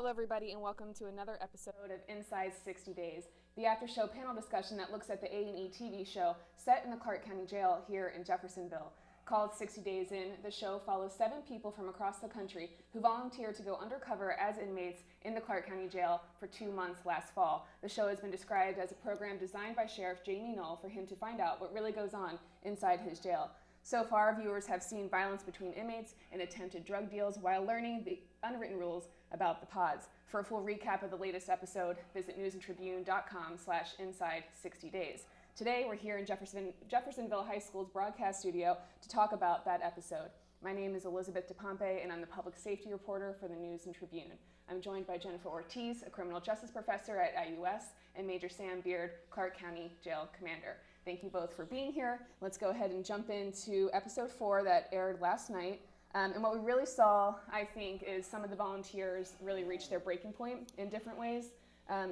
Hello, everybody, and welcome to another episode of Inside 60 Days, the after-show panel discussion that looks at the A&E TV show set in the Clark County Jail here in Jeffersonville. Called 60 Days In, the show follows 7 people from across the country who volunteered to go undercover as inmates in the Clark County Jail for 2 months last fall. The show has been described as a program designed by Sheriff Jamie Knoll for him to find out what really goes on inside his jail. So far, viewers have seen violence between inmates and attempted drug deals while learning the unwritten rules about the pods. For a full recap of the latest episode, visit newsandtribune.com/inside60days. Today, we're here in Jeffersonville High School's broadcast studio to talk about that episode. My name is Elizabeth DePompe, and I'm the public safety reporter for the News and Tribune. I'm joined by Jennifer Ortiz, a criminal justice professor at IUS, and Major Sam Beard, Clark County Jail Commander. Thank you both for being here. Let's go ahead and jump into episode 4 that aired last night. And what we really saw, I think, is some of the volunteers really reached their breaking point in different ways.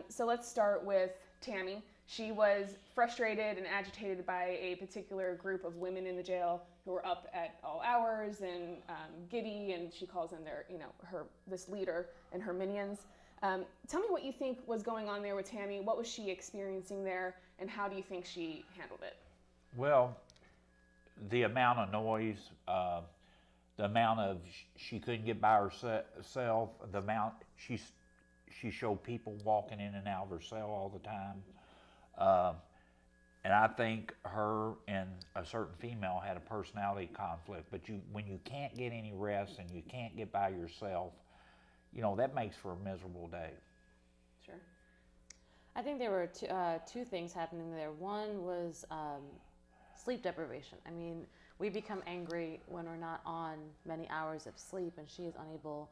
So let's start with Tammy. She was frustrated and agitated by a particular group of women in the jail who were up at all hours and giddy, and she calls them this leader and her minions. Tell me what you think was going on there with Tammy. What was she experiencing there, and how do you think she handled it? Well, the amount of noise, the amount of she couldn't get by herself, the amount she showed people walking in and out of her cell all the time. And I think her and a certain female had a personality conflict. But when you can't get any rest and you can't get by yourself, that makes for a miserable day. Sure. I think there were two things happening there. One was sleep deprivation. I mean, we become angry when we're not on many hours of sleep, and she is unable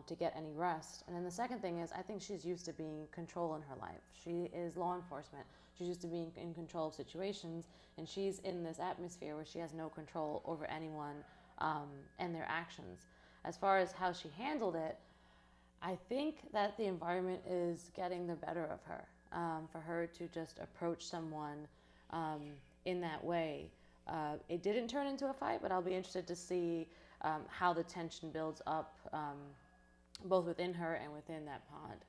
to get any rest. And then the second thing is, I think she's used to being in control in her life. She is law enforcement. She's used to being in control of situations, and she's in this atmosphere where she has no control over anyone and their actions. As far as how she handled it, I think that the environment is getting the better of her. For her to just approach someone in that way. It didn't turn into a fight, but I'll be interested to see how the tension builds up both within her and within that pod.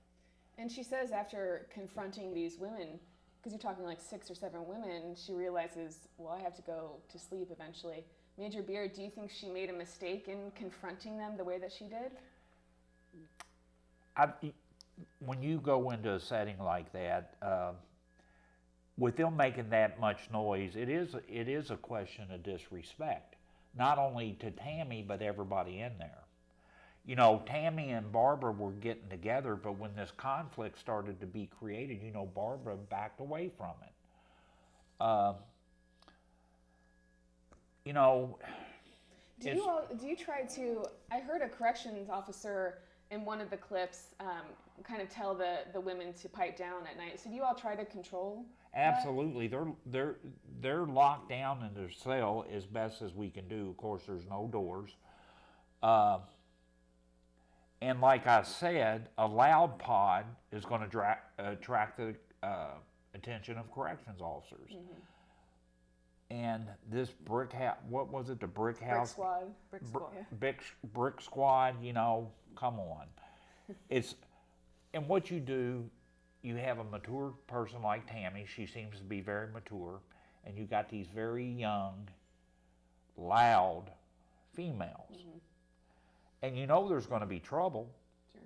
And she says after confronting these women, because you're talking like 6 or 7 women, she realizes, well, I have to go to sleep eventually. Major Beard, do you think she made a mistake in confronting them the way that she did? When you go into a setting like that, with them making that much noise, it is a question of disrespect, not only to Tammy, but everybody in there. Tammy and Barbara were getting together, but when this conflict started to be created, Barbara backed away from it. Do you try to, I heard a corrections officer in one of the clips kind of tell the women to pipe down at night. So do you all try to control Absolutely. They're locked down in their cell as best as we can do. Of course, there's no doors. And like I said, a loud pod is going to attract the attention of corrections officers. Mm-hmm. And this brick house, what was it, the brick house? Brick squad. Brick squad, come on. And what you do, you have a mature person like Tammy. She seems to be very mature. And you got these very young, loud females. Mm-hmm. And there's going to be trouble. Sure.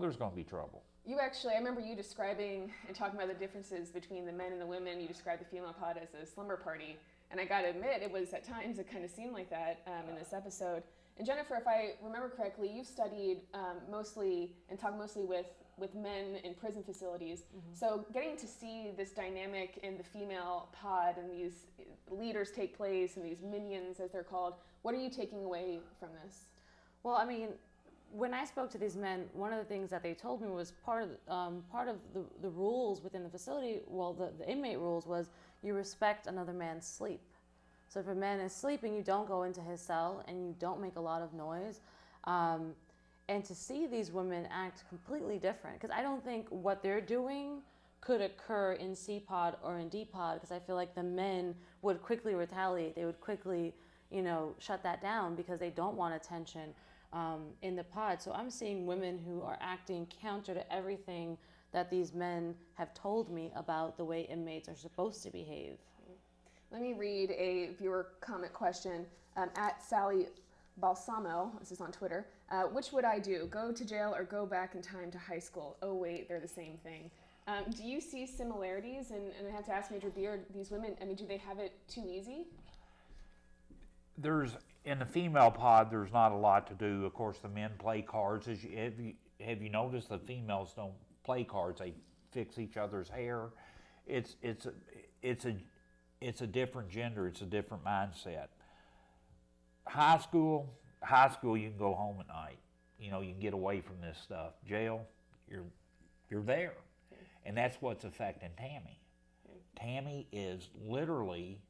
There's going to be trouble. I remember you describing and talking about the differences between the men and the women. You described the female pod as a slumber party. And I got to admit, it was at times it kind of seemed like that in this episode. And Jennifer, if I remember correctly, you've studied mostly and talked mostly with men in prison facilities. Mm-hmm. So getting to see this dynamic in the female pod and these leaders take place and these minions, as they're called, what are you taking away from this? Well, I mean, when I spoke to these men, one of the things that they told me was part of the rules within the facility, the inmate rules, was you respect another man's sleep. So if a man is sleeping, you don't go into his cell and you don't make a lot of noise. And to see these women act completely different, because I don't think what they're doing could occur in C-Pod or in D-Pod, because I feel like the men would quickly retaliate. They would quickly, shut that down because they don't want attention. in the pod. So I'm seeing women who are acting counter to everything that these men have told me about the way inmates are supposed to behave. Let me read a viewer comment question at Sally Balsamo. This is on Twitter. Which would I do? Go to jail or go back in time to high school? Oh, wait, they're the same thing. Do you see similarities? And I have to ask Major Beard, these women, I mean, do they have it too easy? In the female pod, there's not a lot to do. Of course, the men play cards. Have you noticed the females don't play cards? They fix each other's hair. It's a different gender. It's a different mindset. High school, you can go home at night. You know, you can get away from this stuff. Jail, you're there, and that's what's affecting Tammy. Tammy is literally,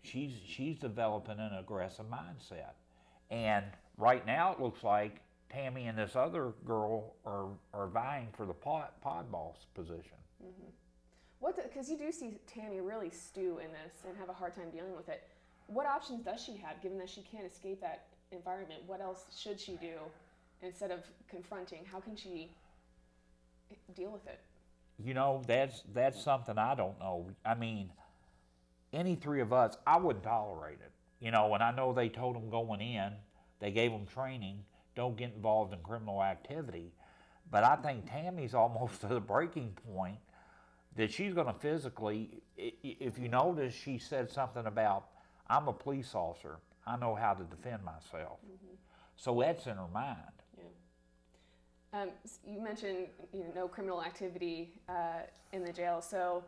she's developing an aggressive mindset, and right now it looks like Tammy and this other girl are vying for the pod boss position. Mm-hmm. Because you do see Tammy really stew in this and have a hard time dealing with it. What options does she have, given that she can't escape that environment? What else should she do instead of confronting? How can she deal with it? You know, that's something I don't know. I mean, any three of us, I wouldn't tolerate it. You know, and I know they told them going in, they gave them training, don't get involved in criminal activity. But I think Tammy's almost to the breaking point that she's going to physically, if you notice, she said something about, I'm a police officer. I know how to defend myself. Mm-hmm. So that's in her mind. Yeah. You mentioned no criminal activity in the jail. So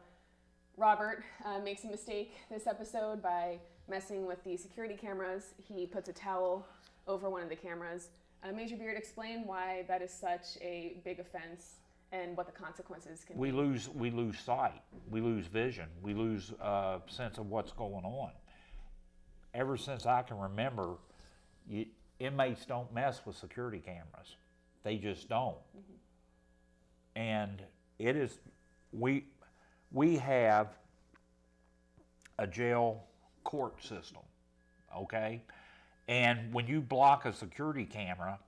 Robert makes a mistake this episode by messing with the security cameras. He puts a towel over one of the cameras. Major Beard, explain why that is such a big offense and what the consequences can be. We lose sight. We lose vision. We lose sense of what's going on. Ever since I can remember, inmates don't mess with security cameras. They just don't. Mm-hmm. And it is, we have a jail court system, okay? And when you block a security camera,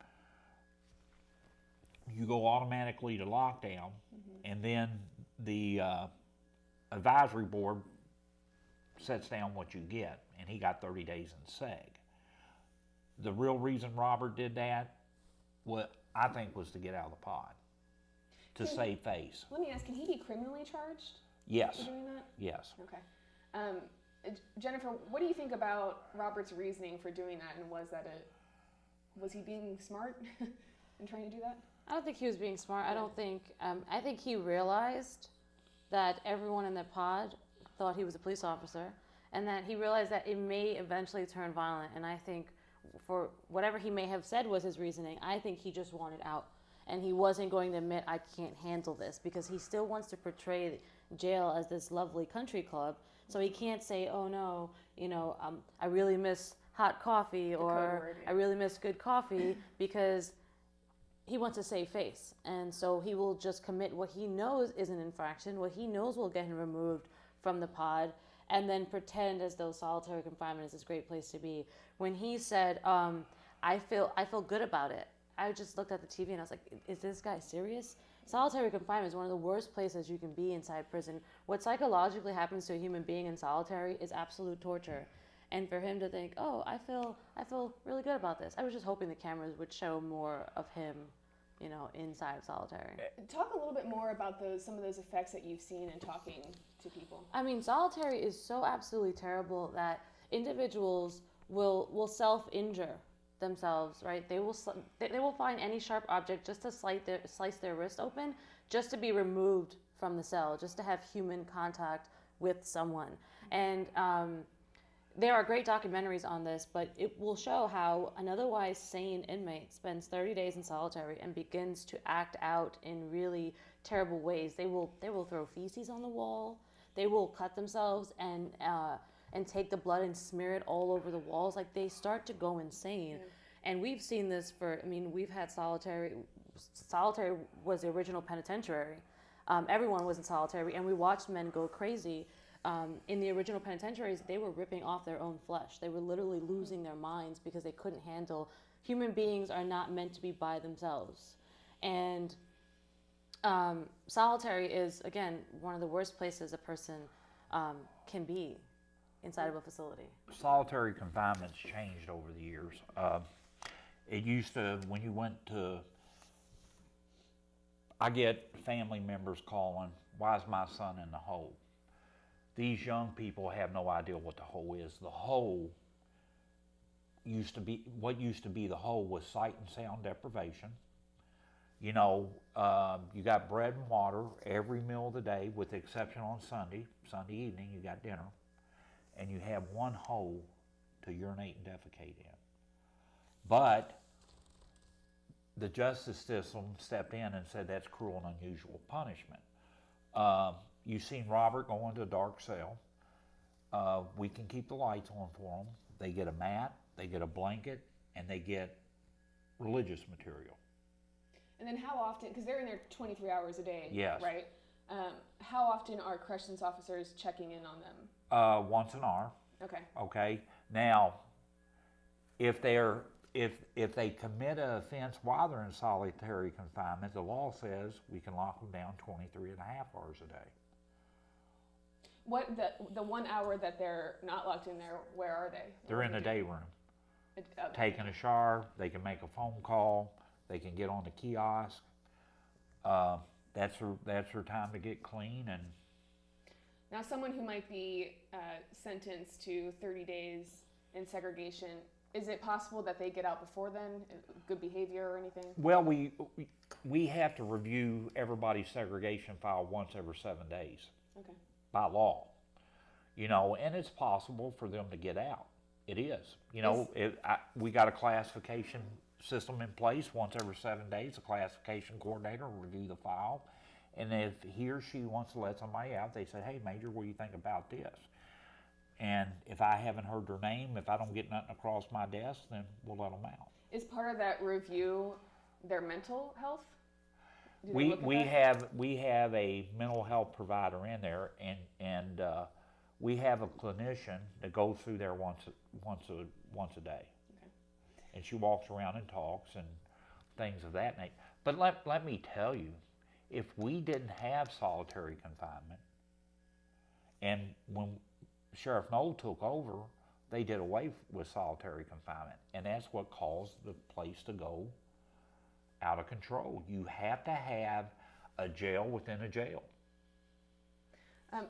you go automatically to lockdown, mm-hmm. and then the advisory board sets down what you get, and he got 30 days in SEG. The real reason Robert did that, what I think, was to get out of the pod, to save face. Let me ask, can he be criminally charged? Yes. For doing that? Yes. Okay. Jennifer, what do you think about Robert's reasoning for doing that, and was he being smart in trying to do that? I don't think he was being smart. I think he realized that everyone in the pod thought he was a police officer, and that he realized that it may eventually turn violent. And I think for whatever he may have said was his reasoning, I think he just wanted out. And he wasn't going to admit, I can't handle this, because he still wants to portray jail as this lovely country club. So he can't say, oh no, I really miss hot coffee, or I really miss good coffee, because he wants to save face. And so he will just commit what he knows is an infraction, what he knows will get him removed from the pod, and then pretend as though solitary confinement is this great place to be. When he said, I feel good about it, I just looked at the TV and I was like, is this guy serious? Solitary confinement is one of the worst places you can be inside prison. What psychologically happens to a human being in solitary is absolute torture. And for him to think, oh, I feel really good about this. I was just hoping the cameras would show more of him, inside of solitary. Talk a little bit more about some of those effects that you've seen in talking to people. I mean, solitary is so absolutely terrible that individuals will self-injure themselves, right? They will find any sharp object just to slice their wrist open, just to be removed from the cell, just to have human contact with someone. And there are great documentaries on this, but it will show how an otherwise sane inmate spends 30 days in solitary and begins to act out in really terrible ways. They will throw feces on the wall. They will cut themselves and take the blood and smear it all over the walls. Like, they start to go insane. Yeah. And we've seen this we've had solitary. Solitary was the original penitentiary. Everyone was in solitary, and we watched men go crazy. In the original penitentiaries, they were ripping off their own flesh. They were literally losing their minds because they couldn't handle human beings are not meant to be by themselves. And solitary is, again, one of the worst places a person can be inside of a facility. Solitary confinement's changed over the years. It used to, when you went to, I get family members calling, why is my son in the hole? These young people have no idea what the hole is. The hole used to be, what used to be the hole was sight and sound deprivation. You know, you got bread and water every meal of the day, with the exception on Sunday. Sunday evening, you got dinner. And you have one hole to urinate and defecate in. But the justice system stepped in and said that's cruel and unusual punishment. You've seen Robert go into a dark cell. We can keep the lights on for them. They get a mat, they get a blanket, and they get religious material. And then how often, because they're in there 23 hours a day, Yes. right? How often are corrections officers checking in on them? Once an hour. Okay. Okay. Now, if they commit an offense while they're in solitary confinement, the law says we can lock them down 23 and a half hours a day. What the 1 hour that they're not locked in there, where are they? They're in the day room, Okay. taking a shower. They can make a phone call. They can get on the kiosk. That's her time to get clean. And Now, someone who might be sentenced to 30 days in segregation, is it possible that they get out before then? Good behavior or anything? well, we have to review everybody's segregation file once every 7 days. Okay. By law, you know, and it's possible for them to get out. It is, you know, we got a classification system in place. Once every 7 days, a classification coordinator will review the file, and if he or she wants to let somebody out, they say, hey, Major, what do you think about this? And if I haven't heard their name, if I don't get nothing across my desk, then we'll let them out. Is part of that review their mental health? Do they We look at we that? have a mental health provider in there, and we have a clinician that goes through there once a day, Okay. and she walks around and talks and things of that nature. But let me tell you, if we didn't have solitary confinement, and when Sheriff Knoll took over, they did away with solitary confinement, and that's what caused the place to go out of control. You have to have a jail within a jail.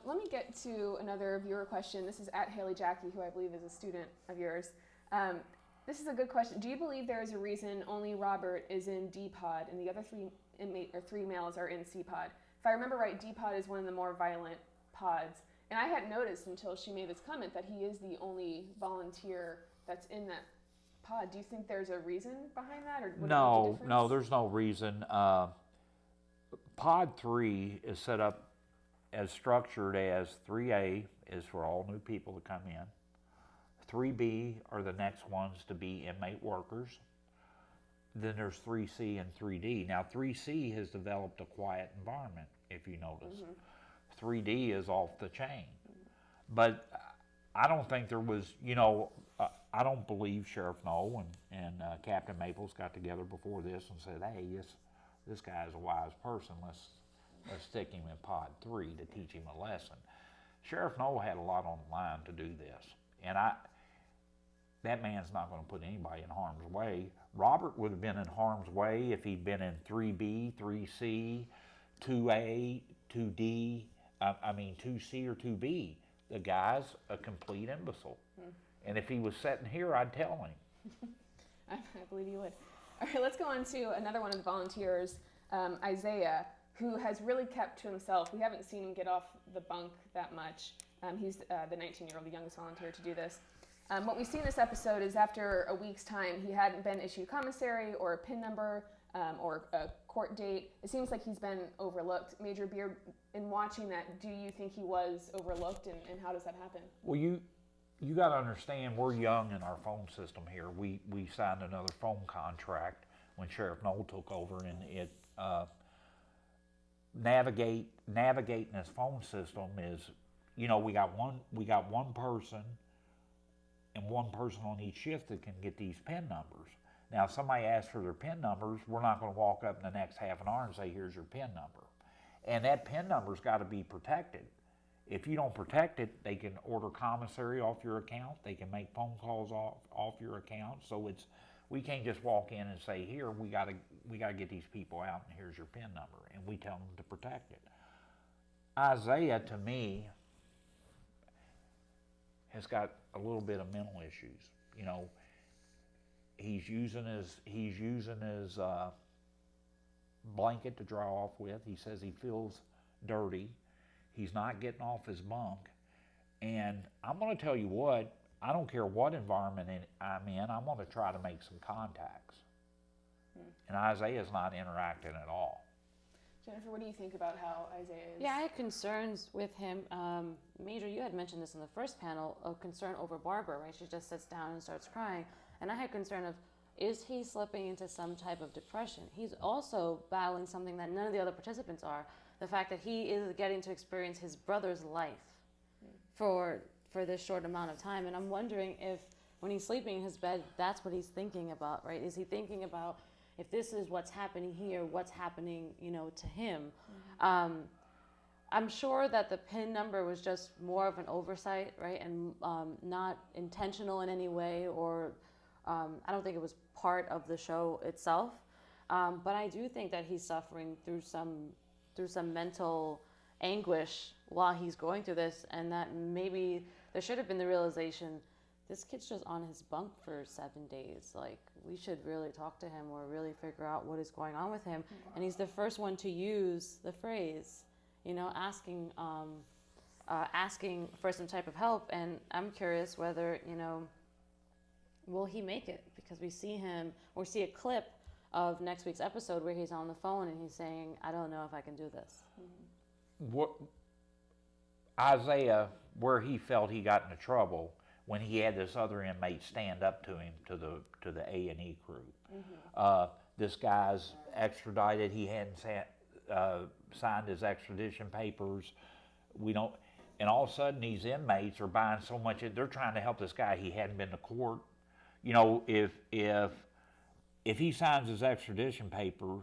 Let me get to another viewer question. This is at Haley Jackie, who I believe is a student of yours. This is a good question. Do you believe there is a reason only Robert is in D-Pod and the other three males are in C-Pod? If I remember right, D-Pod is one of the more violent pods. And I hadn't noticed until she made this comment that he is the only volunteer that's in that pod. Do you think there's a reason behind that, or would it make a difference? No, there's no reason. Pod 3 is set up as structured as 3A is for all new people to come in. 3B are the next ones to be inmate workers. Then there's 3C and 3D. Now 3C has developed a quiet environment, if you notice. 3D is off the chain. But I don't think there was, you know, I don't believe Sheriff Knoll and Captain Maples got together before this and said, hey, this guy is a wise person. Let's stick him in Pod 3 to teach him a lesson. Sheriff Knoll had a lot on the line to do this. And that man's not going to put anybody in harm's way. Robert would have been in harm's way if he'd been in 3B, 3C, 2A, 2D, 2C or 2B. The guy's a complete imbecile. And if he was sitting here, I'd tell him. I believe you would. All right, let's go on to another one of the volunteers, Isaiah, who has really kept to himself. We haven't seen him get off the bunk that much. He's the 19-year-old, the youngest volunteer to do this. What we see in this episode is after a week's time, he hadn't been issued commissary or a PIN number or a court date. It seems like he's been overlooked. Major Beard, in watching that, do you think he was overlooked, and how does that happen? Well, you got to understand, we're young in our phone system here. We signed another phone contract when Sheriff Knoll took over, and it navigating this phone system is, you know, we got one person and one person on each shift that can get these PIN numbers. Now, if somebody asks for their PIN numbers, we're not going to walk up in the next half an hour and say, here's your PIN number. And that PIN number's got to be protected. If you don't protect it, they can order commissary off your account. They can make phone calls off your account. So we can't just walk in and say, here, we got to get these people out, and here's your PIN number, and we tell them to protect it. Isaiah, to me, has got a little bit of mental issues. You know, he's using his blanket to dry off with. He says he feels dirty. He's not getting off his bunk. And I'm going to tell you what, I don't care what environment I'm in, I'm going to try to make some contacts. And Isaiah's not interacting at all. Jennifer, what do you think about how Isaiah is? Yeah, I had concerns with him. Major, you had mentioned this in the first panel, a concern over Barbara, right? She just sits down and starts crying. And I had concern of, is he slipping into some type of depression? He's also battling something that none of the other participants are, the fact that he is getting to experience his brother's life for this short amount of time. And I'm wondering if, when he's sleeping in his bed, that's what he's thinking about, right? Is he thinking about, if this is what's happening here, what's happening, to him? I'm sure that the PIN number was just more of an oversight, right? And not intentional in any way, or I don't think it was part of the show itself. But I do think that he's suffering through some mental anguish while he's going through this, and that maybe there should have been the realization, this kid's just on his bunk for 7 days. Like, we should really talk to him or really figure out what is going on with him. And he's the first one to use the phrase, asking for some type of help. And I'm curious whether, will he make it? Because we see a clip of next week's episode where he's on the phone and he's saying, I don't know if I can do this. What Isaiah, where he felt he got into trouble, when he had this other inmate stand up to him, to the A&E crew. This guy's extradited. He hadn't signed his extradition papers. And all of a sudden these inmates are buying so much. They're trying to help this guy. He hadn't been to court. If he signs his extradition paper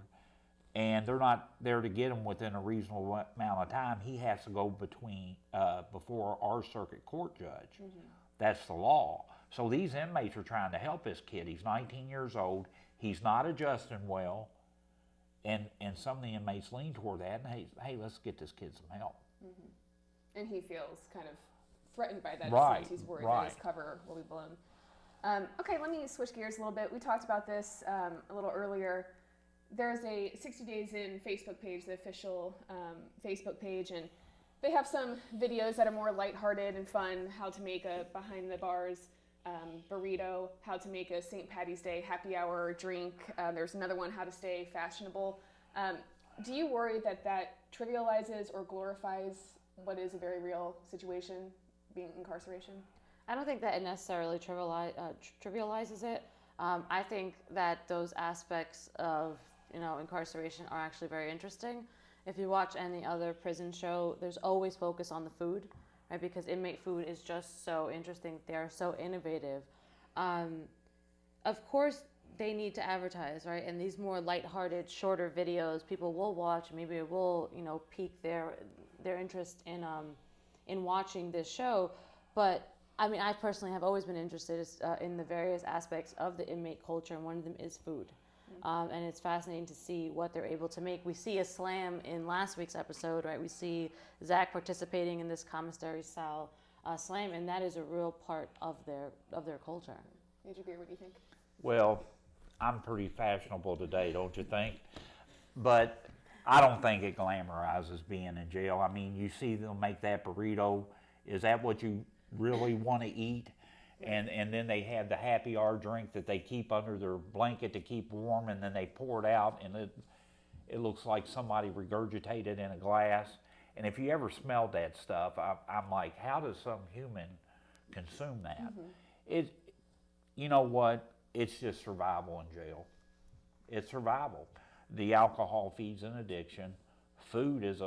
and they're not there to get him within a reasonable amount of time, he has to go before our circuit court judge. That's the law. So these inmates are trying to help this kid. He's 19 years old. He's not adjusting well. And some of the inmates lean toward that. And hey, let's get this kid some help. And he feels kind of threatened by that. Right, He's worried right. that his cover will be blown. Okay, let me switch gears a little bit. We talked about this a little earlier. There's a 60 Days In Facebook page, the official Facebook page, and they have some videos that are more lighthearted and fun, how to make a behind the bars burrito, how to make a St. Patty's Day happy hour drink. There's another one, how to stay fashionable. Do you worry that trivializes or glorifies what is a very real situation, being incarceration? I don't think that it necessarily trivializes it. I think that those aspects of incarceration are actually very interesting. If you watch any other prison show, there's always focus on the food, right? Because inmate food is just so interesting. They are so innovative. Of course, they need to advertise, right? And these more lighthearted, shorter videos, people will watch. Maybe it will, pique their interest in watching this show. But I mean, I personally have always been interested in the various aspects of the inmate culture, and one of them is food. And it's fascinating to see what they're able to make. We see a slam in last week's episode, right? We see Zach participating in this commissary-style slam, and that is a real part of their culture. Major Beer, what do you think? Well, I'm pretty fashionable today, don't you think? But I don't think it glamorizes being in jail. I mean, you see them make that burrito. Is that what you really want to eat? And then they have the happy hour drink that they keep under their blanket to keep warm, and then they pour it out, and it looks like somebody regurgitated in a glass. And if you ever smelled that stuff, I'm like, how does some human consume that? You know what? It's just survival in jail. It's survival. The alcohol feeds an addiction. Food is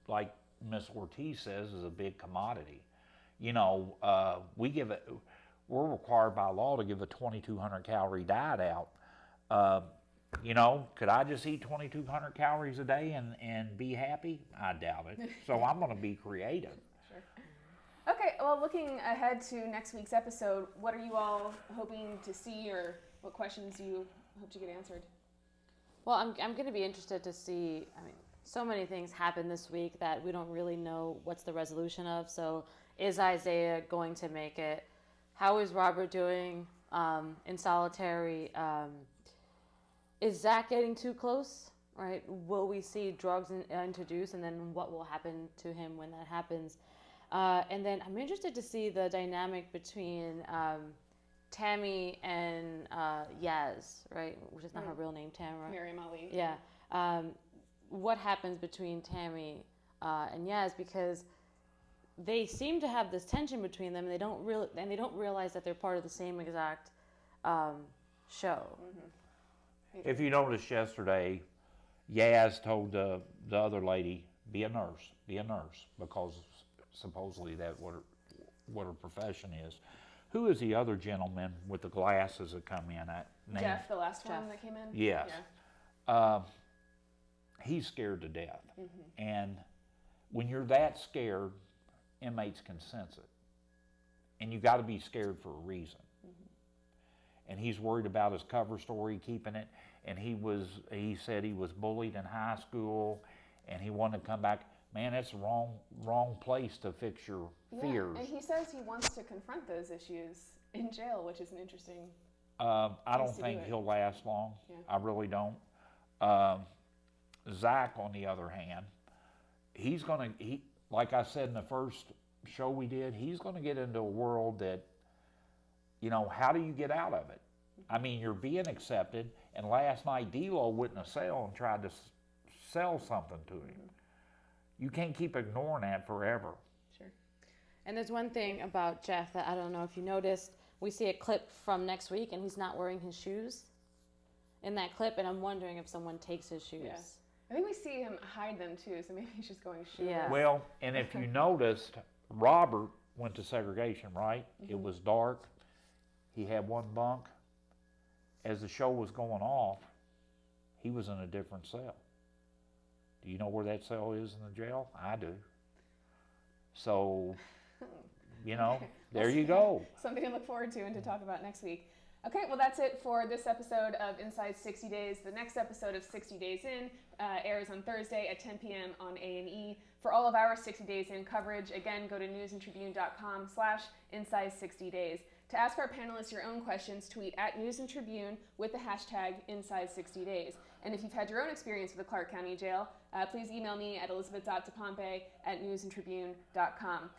like Miss Ortiz says, is a big commodity. We're required by law to give a 2,200 calorie diet out. You know, could I just eat 2,200 calories a day and be happy? I doubt it. So I'm going to be creative. Sure. Okay, well, looking ahead to next week's episode, what are you all hoping to see, or what questions do you hope to get answered? Well, I'm going to be interested to see, I mean, so many things happen this week that we don't really know what's the resolution of. So is Isaiah going to make it? How is Robert doing in solitary? Is Zach getting too close, right? Will we see drugs introduced, and then what will happen to him when that happens? And then I'm interested to see the dynamic between Tammy and Yaz, right? Which is not her real name, Tamara. Miriam Ali. Yeah. What happens between Tammy and Yaz, because they seem to have this tension between them, and they don't realize that they're part of the same exact show. Mm-hmm. If you noticed yesterday, Yaz told the other lady, be a nurse, because supposedly that's what her profession is. Who is the other gentleman with the glasses that come in? Jeff, the last Jeff. one that came in? Yes. Yeah. He's scared to death. Mm-hmm. And when you're that scared, inmates can sense it. And you got to be scared for a reason. Mm-hmm. And he's worried about his cover story, keeping it. And he said he was bullied in high school, and he wanted to come back. Man, that's the wrong place to fix your fears. And he says he wants to confront those issues in jail, which is an interesting. I don't to think do it. he'll last long. Yeah. I really don't. Zach, on the other hand, like I said in the first show we did, he's going to get into a world that, you know, how do you get out of it? I mean, you're being accepted, and last night D-Lo went in a cell and tried to sell something to him. You can't keep ignoring that forever. Sure. And there's one thing about Jeff that I don't know if you noticed. We see a clip from next week, and he's not wearing his shoes in that clip, and I'm wondering if someone takes his shoes. Yeah. I think we see him hide them too, so maybe he's just going shoeless. Yeah. Well, and if you noticed, Robert went to segregation, right? Mm-hmm. It was dark. He had one bunk. As the show was going off, he was in a different cell. Do you know where that cell is in the jail? I do. So, you know, there you go. Something to look forward to and to talk about next week. Okay, well, that's it for this episode of Inside 60 Days. The next episode of 60 Days In airs on Thursday at 10 p.m. on A&E. For all of our 60 Days In coverage, again, go to newsandtribune.com/inside60days. To ask our panelists your own questions, tweet at News and Tribune with the hashtag Inside60Days. And if you've had your own experience with the Clark County Jail, please email me at elizabeth.depompe@newsandtribune.com.